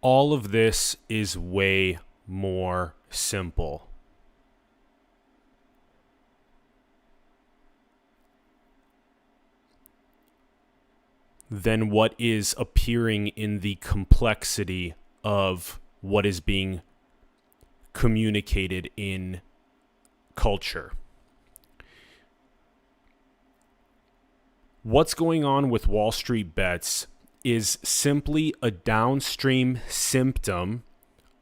All of this is way more simple than what is appearing in the complexity of what is being communicated in culture. What's going on with WallStreetBets is simply a downstream symptom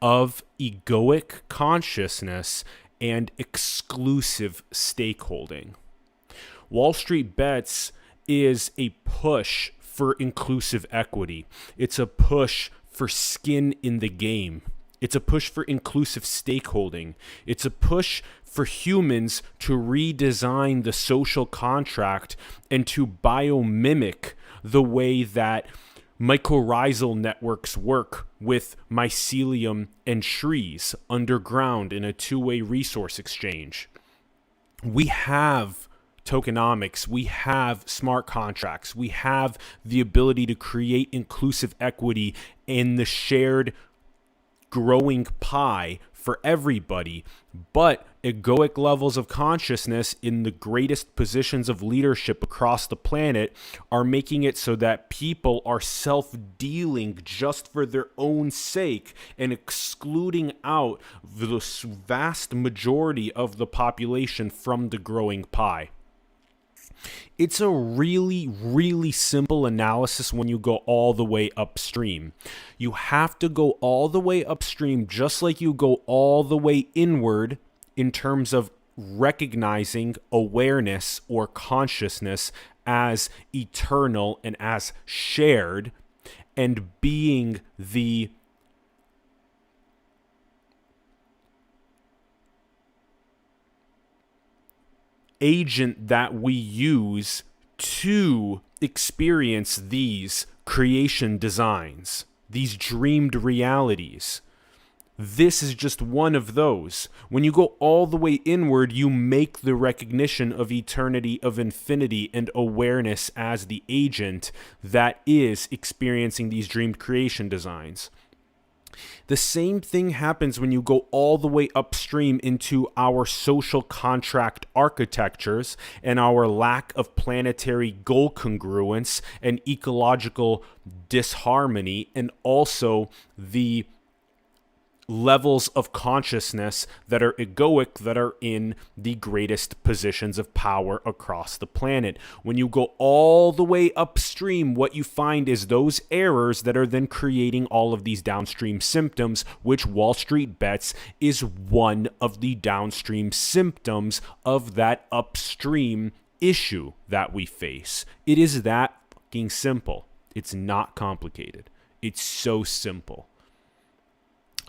of egoic consciousness and exclusive stakeholding. WallStreetBets is a push for inclusive equity. It's a push for skin in the game. It's a push for inclusive stakeholding. It's a push for humans to redesign the social contract and to biomimic the way that mycorrhizal networks work with mycelium and trees underground in a two-way resource exchange. We have tokenomics, we have smart contracts, we have the ability to create inclusive equity in the shared growing pie for everybody, but egoic levels of consciousness in the greatest positions of leadership across the planet are making it so that people are self-dealing just for their own sake and excluding out the vast majority of the population from the growing pie. It's a really, really simple analysis when you go all the way upstream. You have to go all the way upstream just like you go all the way inward in terms of recognizing awareness or consciousness as eternal and as shared and being the agent that we use to experience these creation designs, these dreamed realities. This is just one of those. When you go all the way inward, you make the recognition of eternity, of infinity, and awareness as the agent that is experiencing these dreamed creation designs. The same thing happens when you go all the way upstream into our social contract architectures and our lack of planetary goal congruence and ecological disharmony, and also the levels of consciousness that are egoic, that are in the greatest positions of power across the planet. When you go all the way upstream, what you find is those errors that are then creating all of these downstream symptoms, which WallStreetBets is one of the downstream symptoms of that upstream issue that we face. It is that fucking simple. It's not complicated. It's so simple.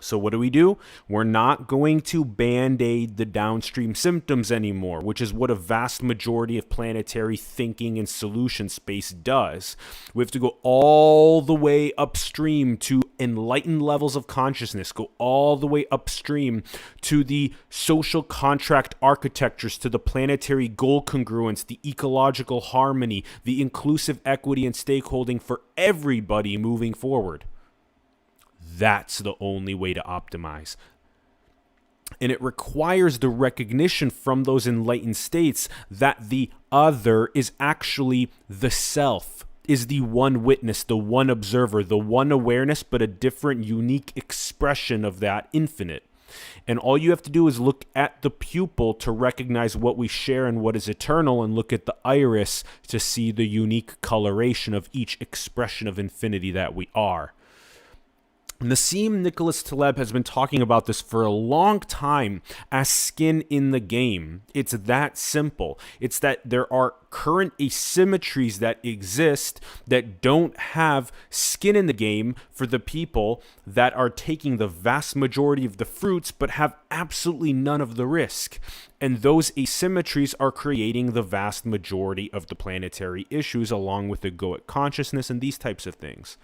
So what do? We're not going to band-aid the downstream symptoms anymore, which is what a vast majority of planetary thinking and solution space does. We have to go all the way upstream to enlightened levels of consciousness, go all the way upstream to the social contract architectures, to the planetary goal congruence, the ecological harmony, the inclusive equity and stakeholding for everybody moving forward. That's the only way to optimize. And it requires the recognition from those enlightened states that the other is actually the self, is the one witness, the one observer, the one awareness, but a different, unique expression of that infinite. And all you have to do is look at the pupil to recognize what we share and what is eternal, and look at the iris to see the unique coloration of each expression of infinity that we are. Nassim Nicholas Taleb has been talking about this for a long time as skin in the game. It's that simple. It's that there are current asymmetries that exist that don't have skin in the game for the people that are taking the vast majority of the fruits but have absolutely none of the risk. And those asymmetries are creating the vast majority of the planetary issues, along with egoic consciousness and these types of things.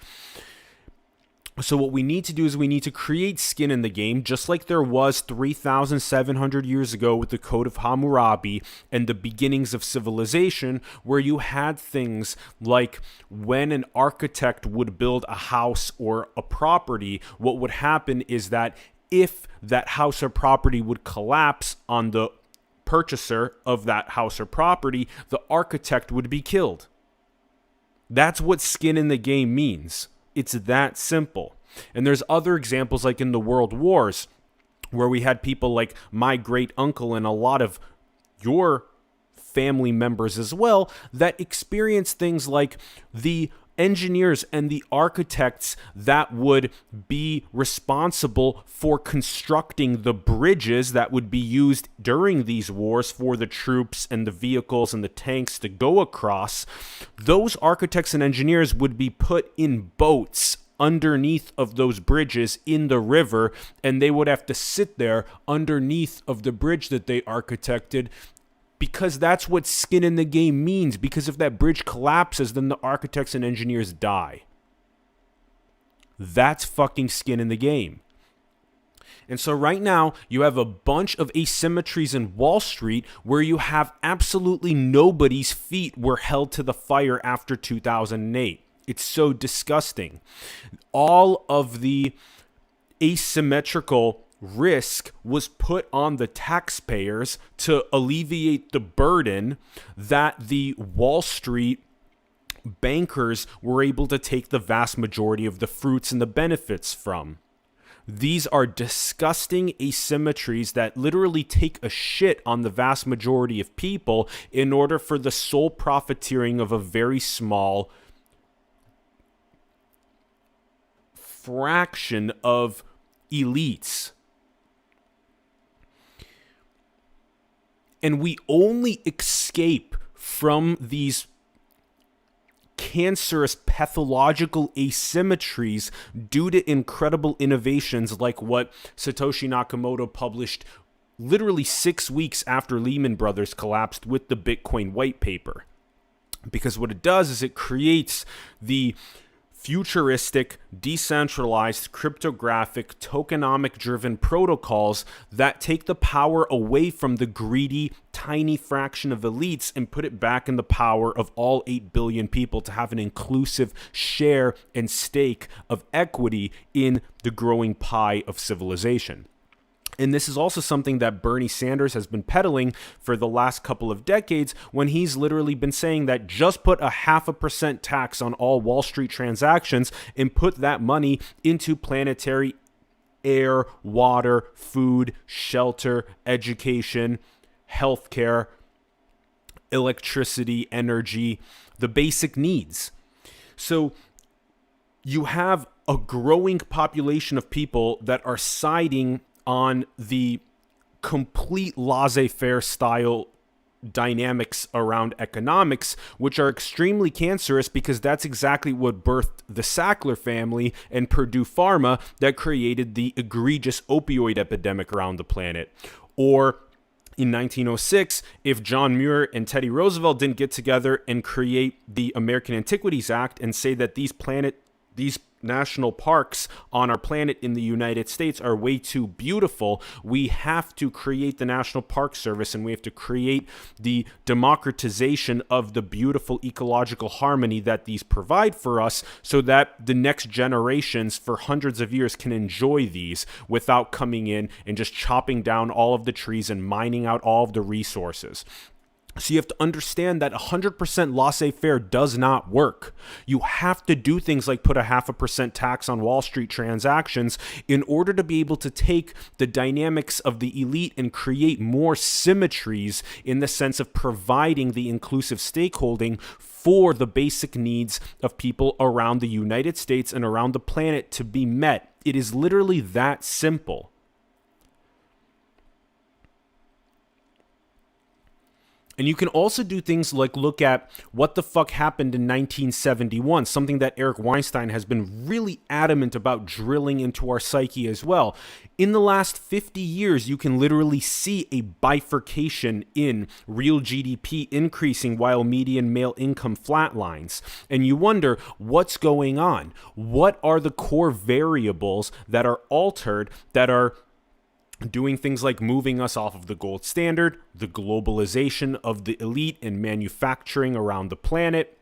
So what we need to do is we need to create skin in the game, just like there was 3,700 years ago with the Code of Hammurabi and the beginnings of civilization, where you had things like when an architect would build a house or a property, what would happen is that if that house or property would collapse on the purchaser of that house or property, the architect would be killed. That's what skin in the game means. It's that simple. And there's other examples like in the World Wars where we had people like my great uncle and a lot of your family members as well that experienced things like the engineers and the architects that would be responsible for constructing the bridges that would be used during these wars for the troops and the vehicles and the tanks to go across. Those architects and engineers would be put in boats underneath of those bridges in the river, and they would have to sit there underneath of the bridge that they architected, because that's what skin in the game means. Because if that bridge collapses, then the architects and engineers die. That's fucking skin in the game. And so right now, you have a bunch of asymmetries in Wall Street where you have absolutely nobody's feet were held to the fire after 2008. It's so disgusting. All of the asymmetrical risk was put on the taxpayers to alleviate the burden that the Wall Street bankers were able to take the vast majority of the fruits and the benefits from. These are disgusting asymmetries that literally take a shit on the vast majority of people in order for the sole profiteering of a very small fraction of elites. And we only escape from these cancerous, pathological asymmetries due to incredible innovations like what Satoshi Nakamoto published literally 6 weeks after Lehman Brothers collapsed with the Bitcoin White Paper. Because what it does is it creates the futuristic, decentralized, cryptographic, tokenomic-driven protocols that take the power away from the greedy, tiny fraction of elites and put it back in the power of all 8 billion people to have an inclusive share and stake of equity in the growing pie of civilization. And this is also something that Bernie Sanders has been peddling for the last couple of decades, when he's literally been saying that just put a 0.5% tax on all Wall Street transactions and put that money into planetary air, water, food, shelter, education, healthcare, electricity, energy, the basic needs. So you have a growing population of people that are siding on the complete laissez-faire style dynamics around economics, which are extremely cancerous, because that's exactly what birthed the Sackler family and Purdue Pharma that created the egregious opioid epidemic around the planet. Or in 1906, if John Muir and Teddy Roosevelt didn't get together and create the American Antiquities Act and say that these national parks on our planet in the United States are way too beautiful, we have to create the National Park Service, and we have to create the democratization of the beautiful ecological harmony that these provide for us, so that the next generations for hundreds of years can enjoy these without coming in and just chopping down all of the trees and mining out all of the resources. So you have to understand that 100% laissez-faire does not work. You have to do things like put a 0.5% tax on Wall Street transactions in order to be able to take the dynamics of the elite and create more symmetries in the sense of providing the inclusive stakeholding for the basic needs of people around the United States and around the planet to be met. It is literally that simple. And you can also do things like look at what the fuck happened in 1971, something that Eric Weinstein has been really adamant about drilling into our psyche as well. In the last 50 years, you can literally see a bifurcation in real GDP increasing while median male income flatlines. And you wonder, what's going on? What are the core variables that are altered, that are doing things like moving us off of the gold standard, the globalization of the elite and manufacturing around the planet,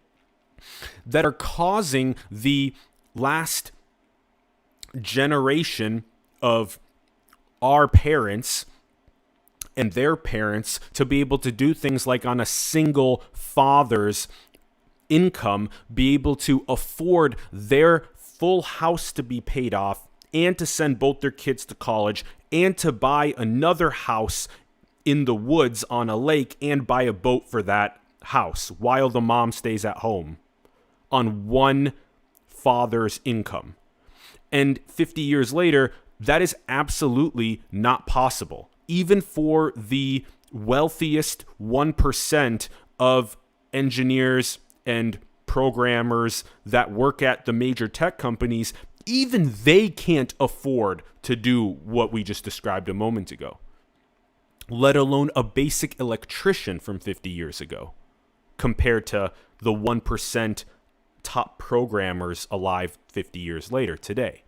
that are causing the last generation of our parents and their parents to be able to do things like on a single father's income, be able to afford their full house to be paid off and to send both their kids to college and to buy another house in the woods on a lake and buy a boat for that house while the mom stays at home on one father's income. And 50 years later, that is absolutely not possible. Even for the wealthiest 1% of engineers and programmers that work at the major tech companies, even they can't afford to do what we just described a moment ago, let alone a basic electrician from 50 years ago, compared to the 1% top programmers alive 50 years later today.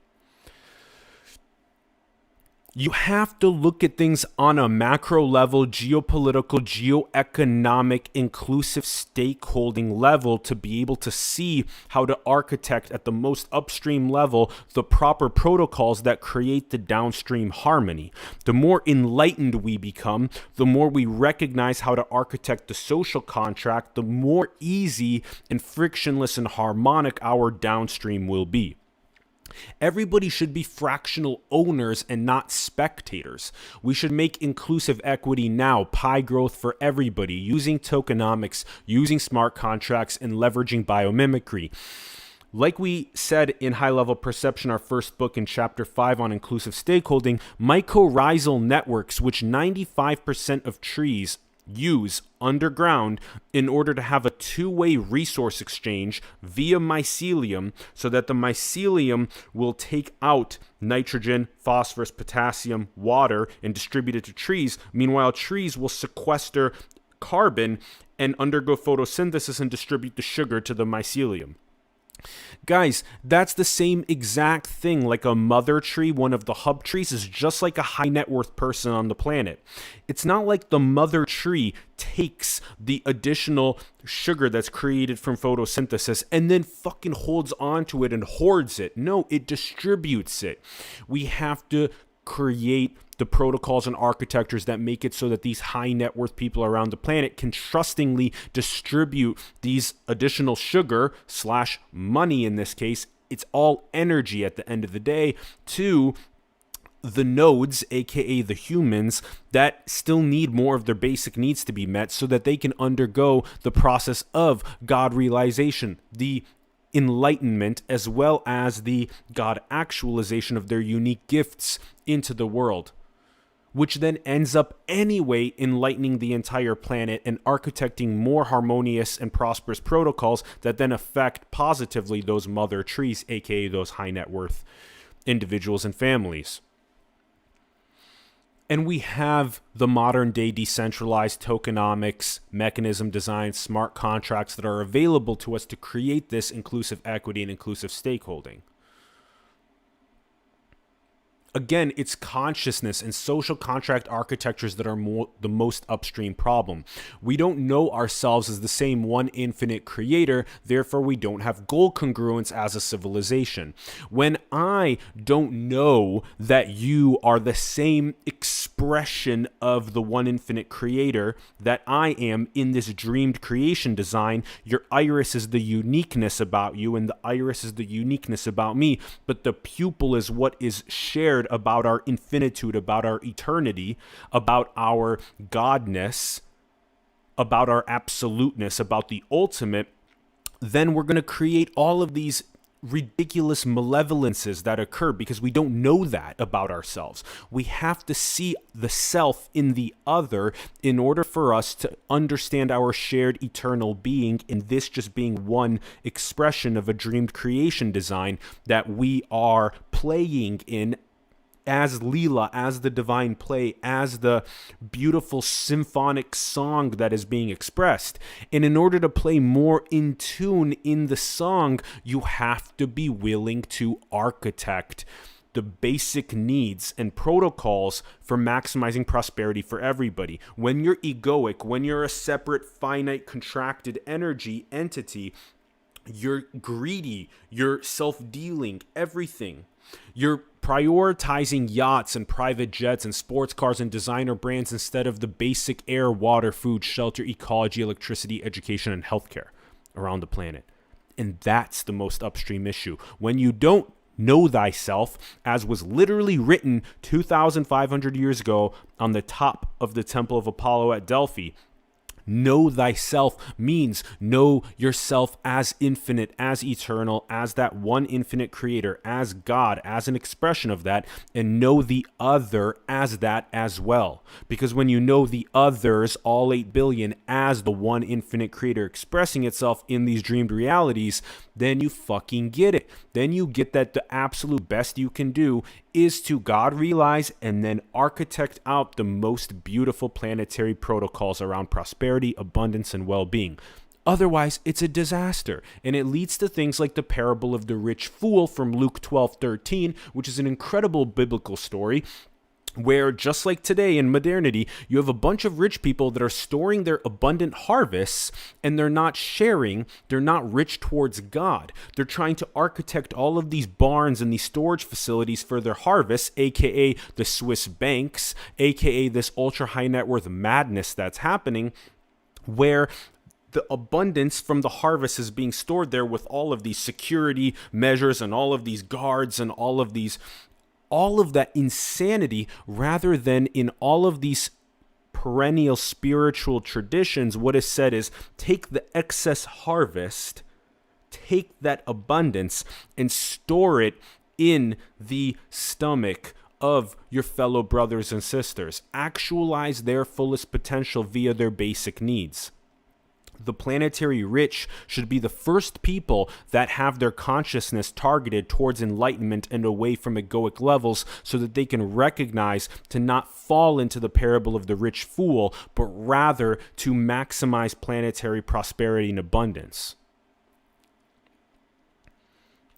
You have to look at things on a macro level, geopolitical, geoeconomic, inclusive stakeholding level to be able to see how to architect at the most upstream level the proper protocols that create the downstream harmony. The more enlightened we become, the more we recognize how to architect the social contract, the more easy and frictionless and harmonic our downstream will be. Everybody should be fractional owners and not spectators. We should make inclusive equity now, pie growth for everybody, using tokenomics, using smart contracts, and leveraging biomimicry. Like we said in High Level Perception, our first book in Chapter 5 on inclusive stakeholding, mycorrhizal networks, which 95% of trees use underground in order to have a two-way resource exchange via mycelium, so that the mycelium will take out nitrogen, phosphorus, potassium, water, and distribute it to trees. Meanwhile, trees will sequester carbon and undergo photosynthesis and distribute the sugar to the mycelium. Guys, that's the same exact thing. Like a mother tree, one of the hub trees, is just like a high net worth person on the planet. It's not like the mother tree takes the additional sugar that's created from photosynthesis and then fucking holds onto it and hoards it. No, it distributes it. We have to create the protocols and architectures that make it so that these high net worth people around the planet can trustingly distribute these additional sugar / money in this case. It's all energy at the end of the day to the nodes, aka the humans, that still need more of their basic needs to be met so that they can undergo the process of God realization, the enlightenment, as well as the God actualization of their unique gifts into the world, which then ends up anyway enlightening the entire planet and architecting more harmonious and prosperous protocols that then affect positively those mother trees, aka those high net worth individuals and families. And we have the modern day decentralized tokenomics, mechanism design, smart contracts that are available to us to create this inclusive equity and inclusive stakeholding. Again, it's consciousness and social contract architectures that are the most upstream problem. We don't know ourselves as the same one infinite creator, therefore we don't have goal congruence as a civilization. When I don't know that you are the same expression of the one infinite creator that I am in this dreamed creation design, your iris is the uniqueness about you and the iris is the uniqueness about me, but the pupil is what is shared about our infinitude, about our eternity, about our godness, about our absoluteness, about the ultimate, then we're going to create all of these ridiculous malevolences that occur because we don't know that about ourselves. We have to see the self in the other in order for us to understand our shared eternal being, and this just being one expression of a dreamed creation design that we are playing in as Leela, as the divine play, as the beautiful symphonic song that is being expressed. And in order to play more in tune in the song, you have to be willing to architect the basic needs and protocols for maximizing prosperity for everybody. When you're egoic, when you're a separate, finite, contracted energy entity, you're greedy, you're self-dealing, everything. You're prioritizing yachts and private jets and sports cars and designer brands instead of the basic air, water, food, shelter, ecology, electricity, education, and healthcare around the planet. And that's the most upstream issue. When you don't know thyself, as was literally written 2,500 years ago on the top of the Temple of Apollo at Delphi, know thyself means know yourself as infinite, as eternal, as that one infinite creator, as God, as an expression of that, and know the other as that as well. Because when you know the others, all 8 billion, as the one infinite creator expressing itself in these dreamed realities, then you fucking get it. Then you get that the absolute best you can do is to God realize and then architect out the most beautiful planetary protocols around prosperity, abundance, and well-being. Otherwise, it's a disaster, and it leads to things like the parable of the rich fool from Luke 12:13, which is an incredible biblical story where, just like today in modernity, you have a bunch of rich people that are storing their abundant harvests and they're not sharing, they're not rich towards God. They're trying to architect all of these barns and these storage facilities for their harvests, aka the Swiss banks, aka this ultra high net worth madness that's happening, where the abundance from the harvest is being stored there with all of these security measures and all of these guards and all of that insanity, rather than in all of these perennial spiritual traditions, what is said is take the excess harvest, take that abundance, and store it in the stomach of your fellow brothers and sisters. Actualize their fullest potential via their basic needs. The planetary rich should be the first people that have their consciousness targeted towards enlightenment and away from egoic levels so that they can recognize to not fall into the parable of the rich fool, but rather to maximize planetary prosperity and abundance.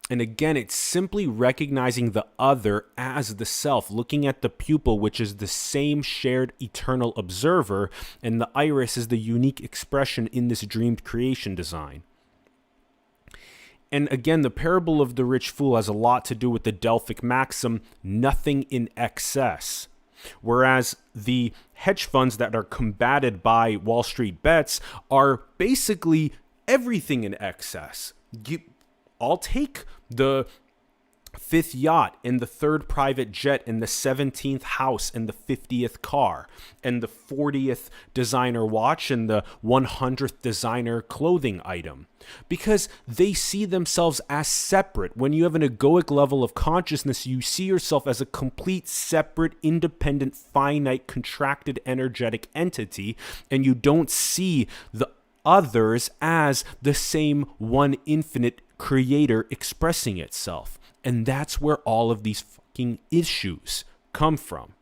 And again, it's simply recognizing the other as the self, looking at the pupil, which is the same shared eternal observer, and the iris is the unique expression in this dreamed creation design. And again, the parable of the rich fool has a lot to do with the Delphic maxim, nothing in excess. Whereas the hedge funds that are combated by WallStreetBets are basically everything in excess. I'll take the 5th yacht and the 3rd private jet and the 17th house and the 50th car and the 40th designer watch and the 100th designer clothing item, because they see themselves as separate. When you have an egoic level of consciousness, you see yourself as a complete, separate, independent, finite, contracted, energetic entity, and you don't see the others as the same one infinite creator expressing itself. And that's where all of these fucking issues come from.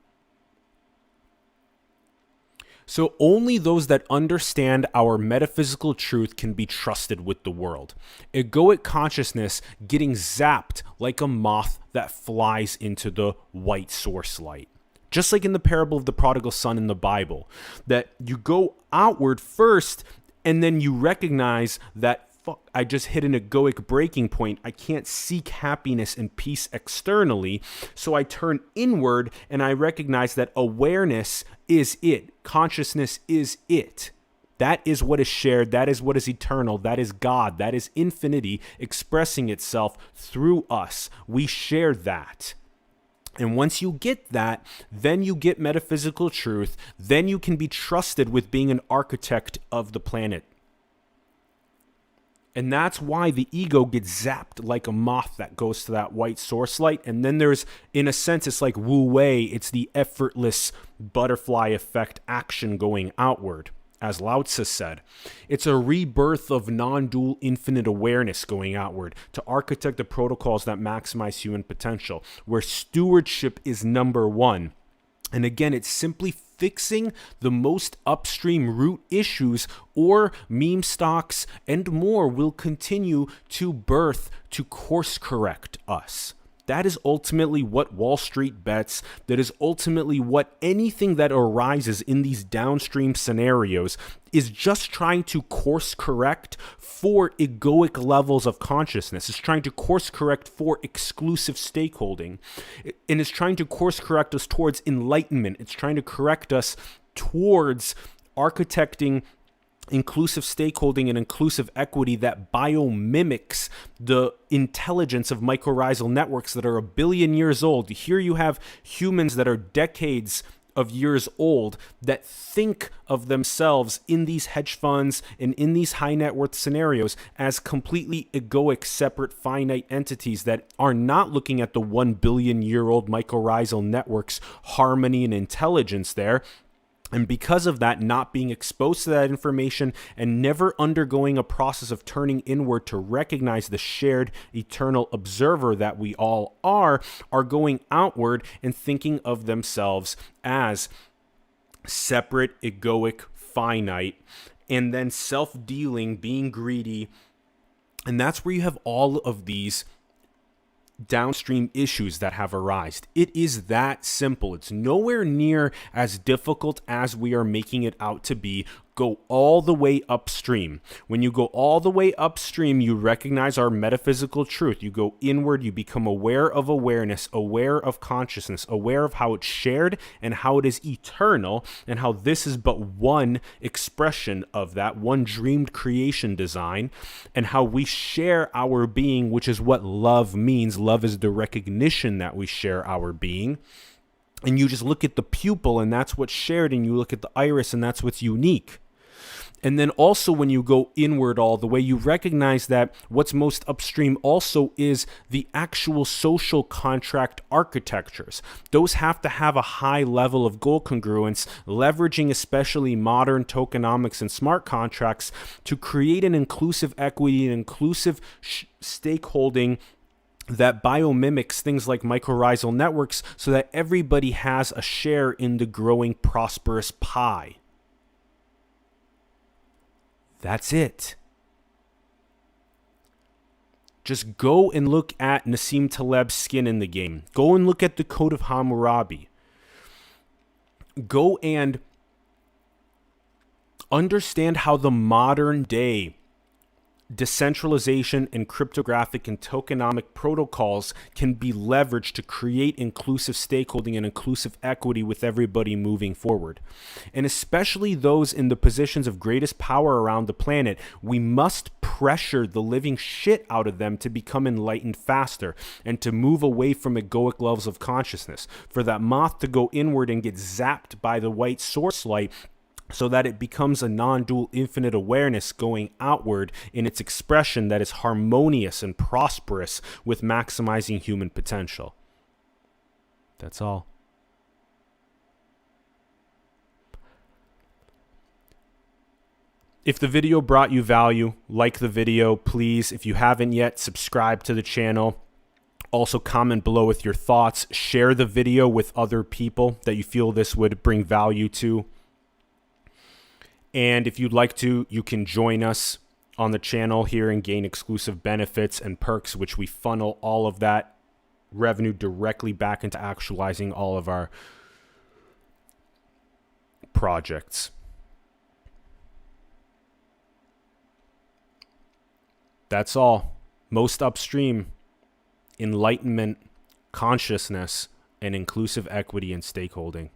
So only those that understand our metaphysical truth can be trusted with the world. Egoic consciousness getting zapped like a moth that flies into the white source light. Just like in the parable of the prodigal son in the Bible, that you go outward first and then you recognize that I just hit an egoic breaking point. I can't seek happiness and peace externally. So I turn inward and I recognize that awareness is it. Consciousness is it. That is what is shared. That is what is eternal. That is God. That is infinity expressing itself through us. We share that. And once you get that, then you get metaphysical truth. Then you can be trusted with being an architect of the planet. And that's why the ego gets zapped like a moth that goes to that white source light. And then there's, in a sense, it's like Wu Wei. It's the effortless butterfly effect action going outward, as Lao Tzu said. It's a rebirth of non-dual infinite awareness going outward to architect the protocols that maximize human potential, where stewardship is number one. And again, it's simply fixing the most upstream root issues, or meme stocks and more will continue to birth to course correct us. That is ultimately what Wall Street bets. That is ultimately what anything that arises in these downstream scenarios is just trying to course correct for egoic levels of consciousness. It's trying to course correct for exclusive stakeholding. And it's trying to course correct us towards enlightenment. It's trying to correct us towards architecting inclusive stakeholding and inclusive equity that biomimics the intelligence of mycorrhizal networks that are 1 billion years old. Here you have humans that are decades of years old that think of themselves in these hedge funds and in these high net worth scenarios as completely egoic, separate, finite entities that are not looking at the 1 billion year old mycorrhizal networks, harmony and intelligence there. And because of that, not being exposed to that information and never undergoing a process of turning inward to recognize the shared eternal observer that we all are going outward and thinking of themselves as separate, egoic, finite, and then self-dealing, being greedy. And that's where you have all of these downstream issues that have arisen. It is that simple. It's nowhere near as difficult as we are making it out to be. Go all the way upstream. When you go all the way upstream, you recognize our metaphysical truth. You go inward, you become aware of awareness, aware of consciousness, aware of how it's shared and how it is eternal, and how this is but one expression of that, one dreamed creation design, and how we share our being, which is what love means. Love is the recognition that we share our being. And you just look at the pupil, and that's what's shared, and you look at the iris, and that's what's unique. And then also when you go inward all the way, you recognize that what's most upstream also is the actual social contract architectures. Those have to have a high level of goal congruence, leveraging especially modern tokenomics and smart contracts to create an inclusive equity and inclusive stakeholding that biomimics things like mycorrhizal networks so that everybody has a share in the growing prosperous pie. That's it. Just go and look at Nassim Taleb's skin in the game. Go and look at the Code of Hammurabi. Go and understand how the modern day decentralization and cryptographic and tokenomic protocols can be leveraged to create inclusive stakeholding and inclusive equity with everybody moving forward. And especially those in the positions of greatest power around the planet, we must pressure the living shit out of them to become enlightened faster and to move away from egoic levels of consciousness. For that moth to go inward and get zapped by the white source light, so that it becomes a non-dual infinite awareness going outward in its expression that is harmonious and prosperous with maximizing human potential. That's all. If the video brought you value, like the video, please. If you haven't yet, subscribe to the channel. Also, comment below with your thoughts. Share the video with other people that you feel this would bring value to. And if you'd like to, you can join us on the channel here and gain exclusive benefits and perks, which we funnel all of that revenue directly back into actualizing all of our projects. That's all. Most upstream, enlightenment, consciousness, and inclusive equity and stakeholding.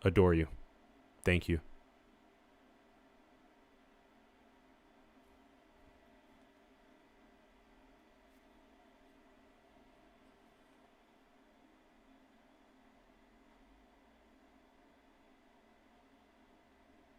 Adore you. Thank you.